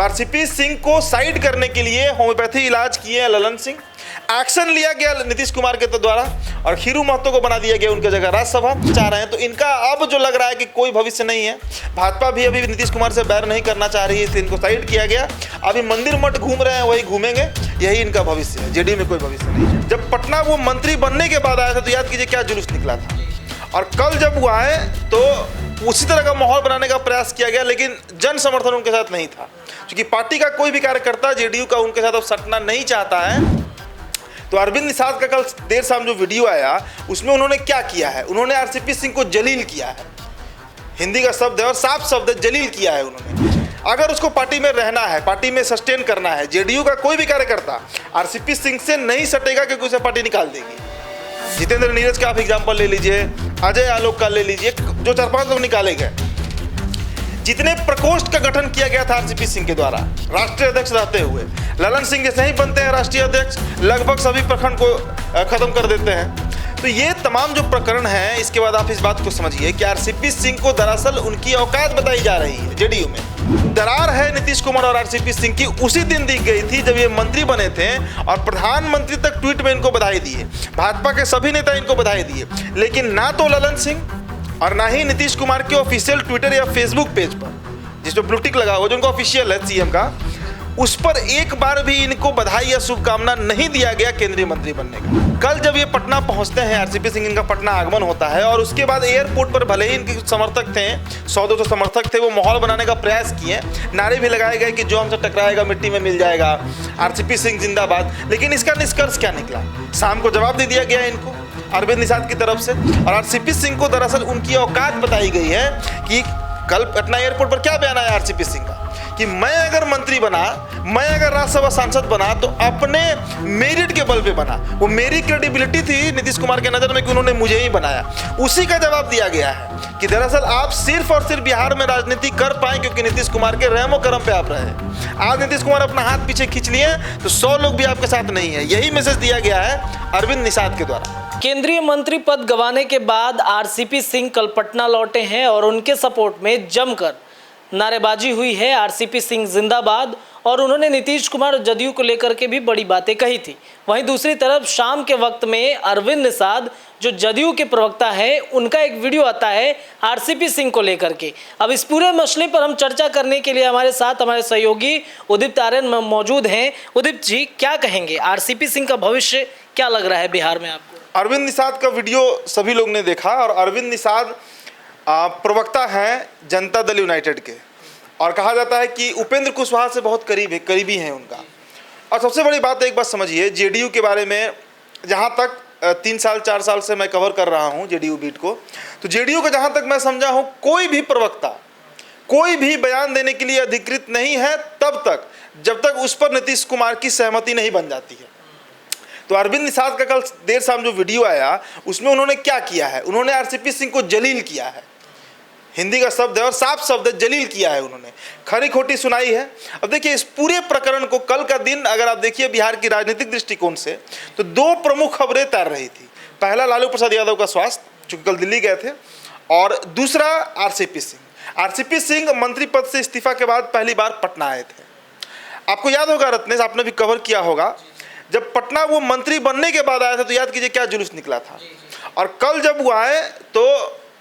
तो आरसीपी सिंह को साइड करने के लिए होम्योपैथी इलाज किए ललन सिंह, एक्शन लिया गया नीतीश कुमार के द्वारा और खीरू महतो को बना दिया गया उनकी जगह राज्यसभा चाह रहे हैं। तो इनका अब जो लग रहा है कि कोई भविष्य नहीं है। भाजपा भी अभी नीतीश कुमार से बैर नहीं करना चाह रही है, इसलिए इनको साइड किया गया। अभी मंदिर मठ घूम रहे हैं, वही घूमेंगे, यही इनका भविष्य है। जेडीयू में कोई भविष्य नहीं है। जब पटना वो मंत्री बनने के बाद आया था तो याद कीजिए क्या जुलूस निकला था, और कल जब वो आए तो उसी तरह का माहौल बनाने का प्रयास किया गया, लेकिन जन समर्थन उनके साथ नहीं था। क्योंकि पार्टी का कोई भी कार्यकर्ता जेडीयू का उनके साथ अब सटना नहीं चाहता है। तो अरविंद निषाद का कल देर शाम जो वीडियो आया उसमें उन्होंने क्या किया है, उन्होंने आरसीपी सिंह को जलील किया है। हिंदी का शब्द है और साफ शब्द है, जलील किया है उन्होंने। अगर उसको पार्टी में रहना है, पार्टी में सस्टेन करना है, जेडीयू का कोई भी कार्यकर्ता आरसीपी सिंह से नहीं सटेगा क्योंकि उसे पार्टी निकाल देगी। जितेंद्र नीरज का आप एग्जाम्पल ले लीजिए, अजय आलोक का ले लीजिए, जो 4-5 लोग निकाले गए। जितने प्रकोष्ठ का गठन किया गया था आरसीपी सिंह के द्वारा राष्ट्रीय अध्यक्ष रहते हुए, ललन सिंह जैसे ही बनते हैं राष्ट्रीय अध्यक्ष, लगभग सभी प्रखंड को खत्म कर देते हैं। तो ये तमाम जो प्रकरण है, इसके बाद आप इस बात को समझिए कि आरसीपी सिंह को दरअसल उनकी औकात बताई जा रही है। जेडीयू में दरार है नीतीश कुमार और आरसीपी सिंह की उसी दिन दी गई थी जब ये मंत्री बने थे और प्रधानमंत्री तक ट्वीट में इनको बधाई दिए, भाजपा के सभी नेता इनको बधाई दिए, लेकिन ना तो ललन सिंह और ना ही नीतीश कुमार के ऑफिशियल ट्विटर या फेसबुक पेज पर, जिसमें ब्लू टिक लगा हुआ जो उनका ऑफिशियल है सीएम का, उस पर एक बार भी इनको बधाई या शुभकामना नहीं दिया गया केंद्रीय मंत्री बनने का। कल जब ये पटना पहुंचते हैं, आरसीपी सिंह, इनका पटना आगमन होता है और उसके बाद एयरपोर्ट पर भले ही इनके कुछ समर्थक थे, 100-200 समर्थक थे, वो माहौल बनाने का प्रयास किए, नारे भी लगाए गए कि जो हमसे टकराएगा मिट्टी में मिल जाएगा, आरसीपी सिंह जिंदाबाद। लेकिन इसका निष्कर्ष क्या निकला? शाम को जवाब दे दिया गया इनको अरविंद निषाद की तरफ से, और आरसीपी सिंह को दरअसल उनकी औकात बताई गई है कि कल पटना एयरपोर्ट पर क्या बयान आया आरसीपी सिंह का कि मैं अगर मंत्री बना, मैं अगर राज्यसभा सांसद बना तो अपने मेरिट के बल पे बना। वो मेरी क्रेडिबिलिटी थी नीतीश कुमार के नज़र में कि उन्होंने मुझे ही बनाया। उसी का जवाब दिया गया है कि दरअसल आप सिर्फ और सिर्फ बिहार में राजनीति कर पाए क्योंकि नीतीश कुमार के रहमो करम पे आप रहे। आज नीतीश कुमार अपना हाथ पीछे खींच लिए तो 100 लोग भी आपके साथ नहीं है। यही मैसेज दिया गया है अरविंद निषाद के द्वारा। केंद्रीय मंत्री पद गंवाने के बाद आरसीपी सिंह कल पटना लौटे हैं और उनके सपोर्ट में जमकर नारेबाजी हुई है, आरसीपी सिंह जिंदाबाद, और उन्होंने नीतीश कुमार और जदयू को लेकर के भी बड़ी बातें कही थी। वहीं दूसरी तरफ शाम के वक्त में अरविंद निषाद जो जदयू के प्रवक्ता है, उनका एक वीडियो आता है आरसीपी सिंह को लेकर के। अब इस पूरे मसले पर हम चर्चा करने के लिए हमारे साथ हमारे सहयोगी उदित आर्यन मौजूद हैं। उदित जी, क्या कहेंगे, आरसीपी सिंह का भविष्य क्या लग रहा है बिहार में आपको? अरविंद निषाद का वीडियो सभी लोग ने देखा और अरविंद निषाद प्रवक्ता हैं जनता दल यूनाइटेड के, और कहा जाता है कि उपेंद्र कुशवाहा से बहुत करीबी हैं उनका। और सबसे बड़ी बात एक बात समझिए, जेडीयू के बारे में जहाँ तक 3-4 साल से मैं कवर कर रहा हूँ जेडीयू बीट को, तो जेडीयू को जहाँ तक मैं समझा हूँ, कोई भी प्रवक्ता कोई भी बयान देने के लिए अधिकृत नहीं है तब तक जब तक उस पर नीतीश कुमार की सहमति नहीं बन जाती है। तो अरविंद निषाद का कल देर शाम जो वीडियो आया उसमें उन्होंने क्या किया है, उन्होंने आरसीपी सिंह को जलील किया है। हिंदी का शब्द है और साफ शब्द है, जलील किया है उन्होंने, खरी खोटी सुनाई है। अब देखिए इस पूरे प्रकरण को, कल का दिन अगर आप देखिए बिहार की राजनीतिक दृष्टिकोण से, तो 2 प्रमुख खबरें तैर रही थी। पहला लालू प्रसाद यादव का स्वास्थ्य, चूंकि कल दिल्ली गए थे, और दूसरा आरसीपी सिंह। आरसीपी सिंह मंत्री पद से इस्तीफा के बाद पहली बार पटना आए थे। आपको याद होगा रत्नेश, आपने भी कवर किया होगा, जब पटना वो मंत्री बनने के बाद आया था तो याद कीजिए क्या जुलूस निकला था। और कल जब वो आए तो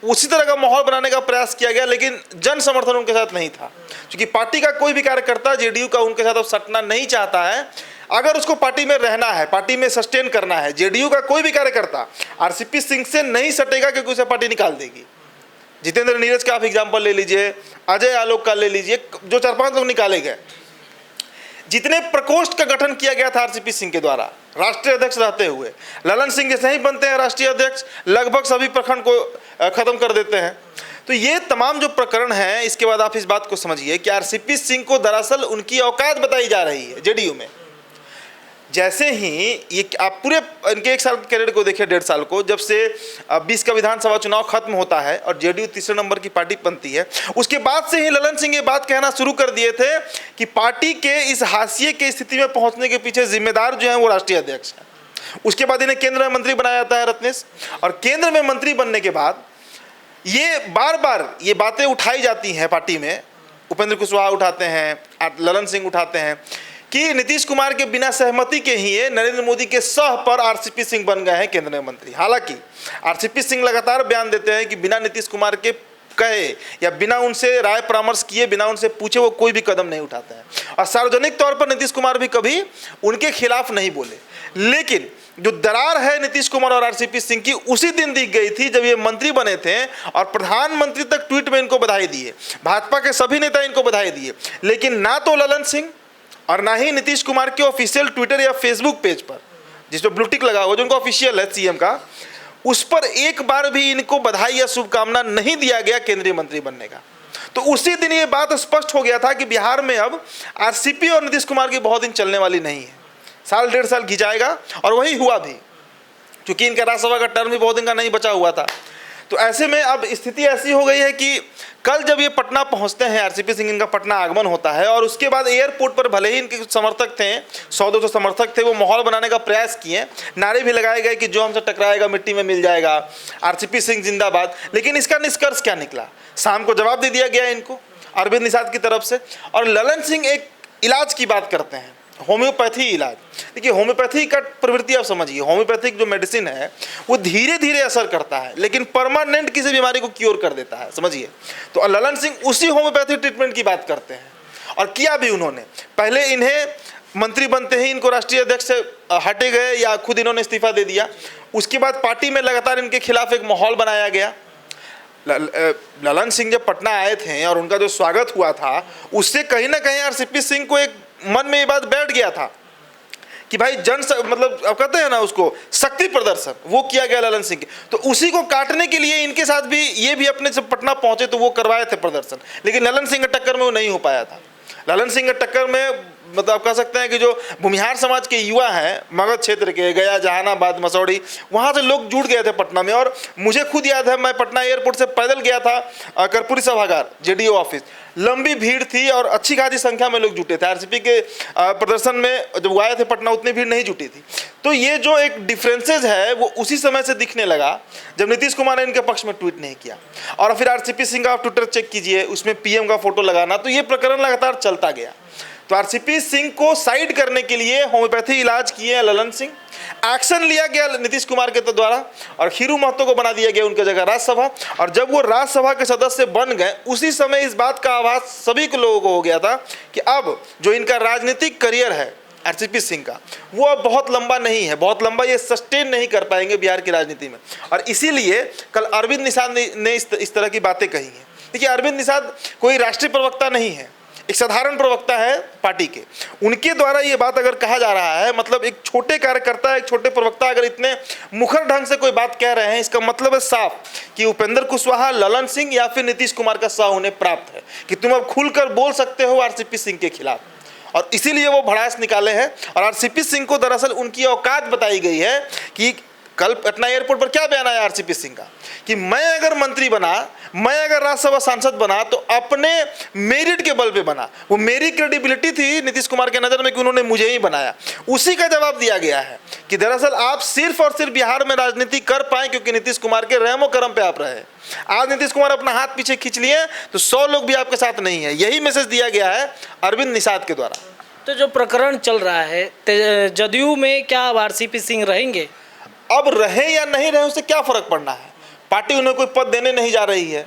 उसी तरह का माहौल बनाने का प्रयास किया गया, लेकिन जन समर्थन उनके साथ नहीं था। क्योंकि पार्टी का कोई भी कार्यकर्ता जेडीयू का उनके साथ अब सटना नहीं चाहता है। अगर उसको पार्टी में रहना है, पार्टी में सस्टेन करना है, जेडीयू का कोई भी कार्यकर्ता आरसीपी सिंह से नहीं सटेगा क्योंकि उसे पार्टी निकाल देगी। जितेंद्र नीरज का आप एग्जाम्पल ले लीजिए, अजय आलोक का ले लीजिए, जो 4-5 लोग निकाले गए। जितने प्रकोष्ठ का गठन किया गया था आरसीपी सिंह के द्वारा राष्ट्रीय अध्यक्ष रहते हुए, ललन सिंह जैसे ही बनते हैं राष्ट्रीय अध्यक्ष, लगभग सभी प्रखंड को खत्म कर देते हैं। तो ये तमाम जो प्रकरण है, इसके बाद आप इस बात को समझिए कि आरसीपी सिंह को दरअसल उनकी औकात बताई जा रही है जेडीयू में। जैसे ही ये आप पूरे इनके 1 साल के कैरियर को देखिए, 1.5 साल को, जब से 20 का विधानसभा चुनाव खत्म होता है और जेडीयू तीसरे नंबर की पार्टी बनती है, उसके बाद से ही ललन सिंह ये बात कहना शुरू कर दिए थे कि पार्टी के इस हाशिए की स्थिति में पहुंचने के पीछे जिम्मेदार जो है वो राष्ट्रीय अध्यक्ष है। उसके बाद इन्हें केंद्र में मंत्री बनाया जाता है रत्नेश, और केंद्र में मंत्री बनने के बाद ये बार बार ये बातें उठाई जाती हैं पार्टी में उपेंद्र कुशवाहा उठाते हैं, ललन सिंह उठाते हैं कि नीतीश कुमार के बिना सहमति के ही ये नरेंद्र मोदी के सह पर आरसीपी सिंह बन गए हैं केंद्रीय मंत्री। हालांकि आरसीपी सिंह लगातार बयान देते हैं कि बिना नीतीश कुमार के कहे या बिना उनसे राय परामर्श किए, बिना उनसे पूछे वो कोई भी कदम नहीं उठाते हैं। और सार्वजनिक तौर पर नीतीश कुमार भी कभी उनके खिलाफ नहीं बोले। लेकिन जो दरार है नीतीश कुमार और आरसीपी सिंह की उसी दिन दिख गई थी जब ये मंत्री बने थे और प्रधानमंत्री तक ट्वीट में इनको बधाई दिए, भाजपा के सभी नेता इनको बधाई दिए। लेकिन ना तो ललन सिंह और ना ही नीतीश कुमार के ऑफिशियल ट्विटर या फेसबुक पेज पर, जिस पर ब्लू टिक लगा हुआ जो उनका ऑफिशियल है सीएम का, उस पर एक बार भी इनको बधाई या शुभकामना नहीं दिया गया केंद्रीय मंत्री बनने का। तो उसी दिन ये बात स्पष्ट हो गया था कि बिहार में अब आरसीपी और नीतीश कुमार की बहुत दिन चलने वाली नहीं है, साल डेढ़ साल खिंचाएगा। और वही हुआ भी, क्योंकि इनका राज्यसभा का टर्म भी बहुत दिन का नहीं बचा हुआ था। तो ऐसे में अब स्थिति ऐसी हो गई है कि कल जब ये पटना पहुंचते हैं, आरसीपी सिंह, इनका पटना आगमन होता है और उसके बाद एयरपोर्ट पर भले ही इनके समर्थक थे, 100-200 समर्थक थे, वो माहौल बनाने का प्रयास किए, नारे भी लगाए गए कि जो हमसे टकराएगा मिट्टी में मिल जाएगा, आरसीपी सिंह जिंदाबाद। लेकिन इसका निष्कर्ष क्या निकला? शाम को जवाब दे दिया गया इनको अरविंद निषाद की तरफ से। और ललन सिंह एक इलाज की बात करते हैं, होम्योपैथी इलाज। देखिए, होम्योपैथी का प्रवृत्ति आप समझिए, होम्योपैथिक जो मेडिसिन है वो धीरे धीरे असर करता है लेकिन परमानेंट किसी बीमारी को क्योर कर देता है, समझिए। तो ललन सिंह उसी होम्योपैथी ट्रीटमेंट की बात करते हैं और किया भी उन्होंने। पहले इन्हें मंत्री बनते ही इनको राष्ट्रीय अध्यक्ष से हटे गए या खुद इन्होंने इस्तीफा दे दिया। उसके बाद पार्टी में लगातार इनके खिलाफ एक माहौल बनाया गया। ललन सिंह जब पटना आए थे और उनका जो स्वागत हुआ था, उससे कहीं ना कहीं आरसीपी सिंह को एक मन में ये बात बैठ गया था कि भाई मतलब अब कहते हैं ना उसको, शक्ति प्रदर्शन वो किया गया ललन सिंह के। तो उसी को काटने के लिए इनके साथ भी ये भी अपने से पटना पहुंचे तो वो करवाए थे प्रदर्शन, लेकिन ललन सिंह के टक्कर में वो नहीं हो पाया था। ललन सिंह के टक्कर में मतलब आप कह सकते हैं कि जो भूमिहार समाज के युवा हैं मगध क्षेत्र के, गया, जहानाबाद, मसौड़ी, वहाँ से लोग जुड़ गए थे पटना में। और मुझे खुद याद है, मैं पटना एयरपोर्ट से पैदल गया था कर्पूरी सभागार, जेडीओ ऑफिस, लंबी भीड़ थी और अच्छी खासी संख्या में लोग जुटे थे। आरसीपी के प्रदर्शन में जब वो आए थे पटना उतनी भीड़ नहीं जुटी थी। तो ये जो एक डिफरेंसेज है वो उसी समय से दिखने लगा जब नीतीश कुमार ने इनके पक्ष में ट्वीट नहीं किया। और फिर आरसीपी सिंह का आप ट्विटर चेक कीजिए, उसमें पीएम का फोटो लगाना, तो ये प्रकरण लगातार चलता गया। तो आरसीपी सिंह को साइड करने के लिए होम्योपैथी इलाज किए ललन सिंह, एक्शन लिया गया नीतीश कुमार के द्वारा और खीरू महतो को बना दिया गया उनकी जगह राज्यसभा। और जब वो राज्यसभा के सदस्य बन गए, उसी समय इस बात का आभास सभी के लोगों को हो गया था कि अब जो इनका राजनीतिक करियर है आरसीपी सिंह का, वो अब बहुत लंबा नहीं है, बहुत लंबा ये सस्टेन नहीं कर पाएंगे बिहार की राजनीति में। और इसीलिए कल अरविंद निषाद ने इस तरह की बातें कही हैं। देखिए, अरविंद निषाद कोई राष्ट्रीय प्रवक्ता नहीं है, एक साधारण प्रवक्ता है पार्टी के। उनके द्वारा ये बात अगर कहा जा रहा है, मतलब एक छोटे कार्यकर्ता, एक छोटे प्रवक्ता अगर इतने मुखर ढंग से कोई बात कह रहे हैं, इसका मतलब है साफ कि उपेंद्र कुशवाहा, ललन सिंह या फिर नीतीश कुमार का साह उन्हें प्राप्त है कि तुम अब खुलकर बोल सकते हो आरसीपी सिंह के खिलाफ। और इसीलिए वो भड़ास निकाले हैं। और आरसीपी सिंह को दरअसल उनकी औकात बताई गई है कि कल पटना एयरपोर्ट पर क्या बयान आया आरसीपी सिंह का कि मैं अगर मंत्री बना, मैं अगर राज्यसभा सांसद बना तो अपने मेरिट के बल पे बना। वो मेरी क्रेडिबिलिटी थी नीतीश कुमार के नज़र में कि उन्होंने मुझे ही बनाया। उसी का जवाब दिया गया है कि दरअसल आप सिर्फ और सिर्फ बिहार में राजनीति कर पाए क्योंकि नीतीश कुमार के रहमो करम पे आप रहे। आज नीतीश कुमार अपना हाथ पीछे खींच लिए तो 100 लोग भी आपके साथ नहीं है। यही मैसेज दिया गया है अरविंद निषाद के द्वारा। तो जो प्रकरण चल रहा है, जदयू में क्या आरसीपी सिंह रहेंगे? अब रहे या नहीं रहे उससे क्या फर्क पड़ना है, पार्टी उन्हें कोई पद देने नहीं जा रही है।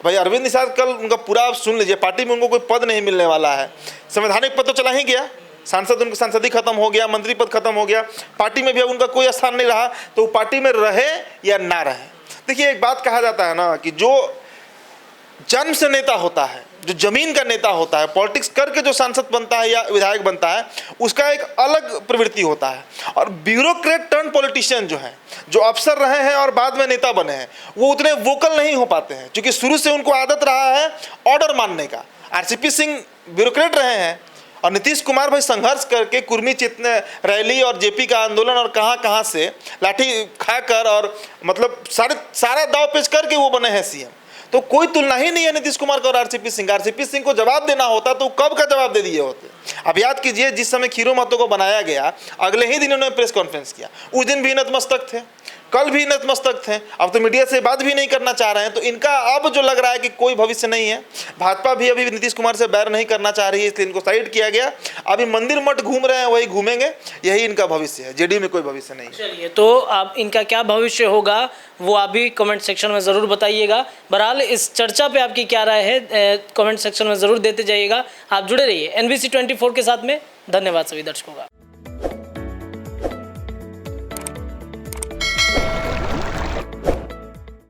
भाई अरविंद निषाद कल उनका पूरा आप सुन लीजिए, पार्टी में उनको कोई पद नहीं मिलने वाला है। संवैधानिक पद तो चला ही गया, सांसद उनका सांसद ही खत्म हो गया, मंत्री पद खत्म हो गया, पार्टी में भी अब उनका कोई स्थान नहीं रहा। तो पार्टी में रहे या ना रहे, देखिए एक बात कहा जाता है ना कि जो जन्म से नेता होता है, जो जमीन का नेता होता है, पॉलिटिक्स करके जो सांसद बनता है या विधायक बनता है, उसका एक अलग प्रवृत्ति होता है। और ब्यूरोक्रेट टर्न पॉलिटिशियन जो हैं, जो अफसर रहे हैं और बाद में नेता बने हैं, वो उतने वोकल नहीं हो पाते हैं क्योंकि शुरू से उनको आदत रहा है ऑर्डर मानने का। आरसीपी सिंह ब्यूरोक्रेट रहे हैं और नीतीश कुमार भाई संघर्ष करके कुर्मी चेतना रैली और जेपी का आंदोलन और कहाँ से लाठी खाकर और मतलब सारा दाव पेच करके वो बने हैं सीएम। तो कोई तुलना ही नहीं है नीतीश कुमार का और आरसीपी सिंह। आरसीपी सिंह को जवाब देना होता तो कब का जवाब दे दिए होते। अब याद कीजिए, जिस समय खीरू महतो को बनाया गया, अगले ही दिन उन्होंने प्रेस कॉन्फ्रेंस किया, उस दिन भी नतमस्तक थे। कल भी नतमस्तक थे, अब तो मीडिया से बात भी नहीं करना चाह रहे हैं। तो इनका अब जो लग रहा है कि कोई भविष्य नहीं है। भाजपा भी अभी नीतीश कुमार से बैर नहीं करना चाह रही है, इसलिए इनको साइड किया गया। अभी मंदिर मठ घूम रहे हैं, वही घूमेंगे, यही इनका भविष्य है। जेडीयू में कोई भविष्य नहीं है। चलिए, तो अब इनका क्या भविष्य होगा वो आप भी कमेंट सेक्शन में ज़रूर बताइएगा। बहरहाल इस चर्चा पे आपकी क्या राय है कमेंट सेक्शन में ज़रूर देते जाइएगा। आप जुड़े रहिए NBC 24 के साथ में। धन्यवाद सभी दर्शकों का।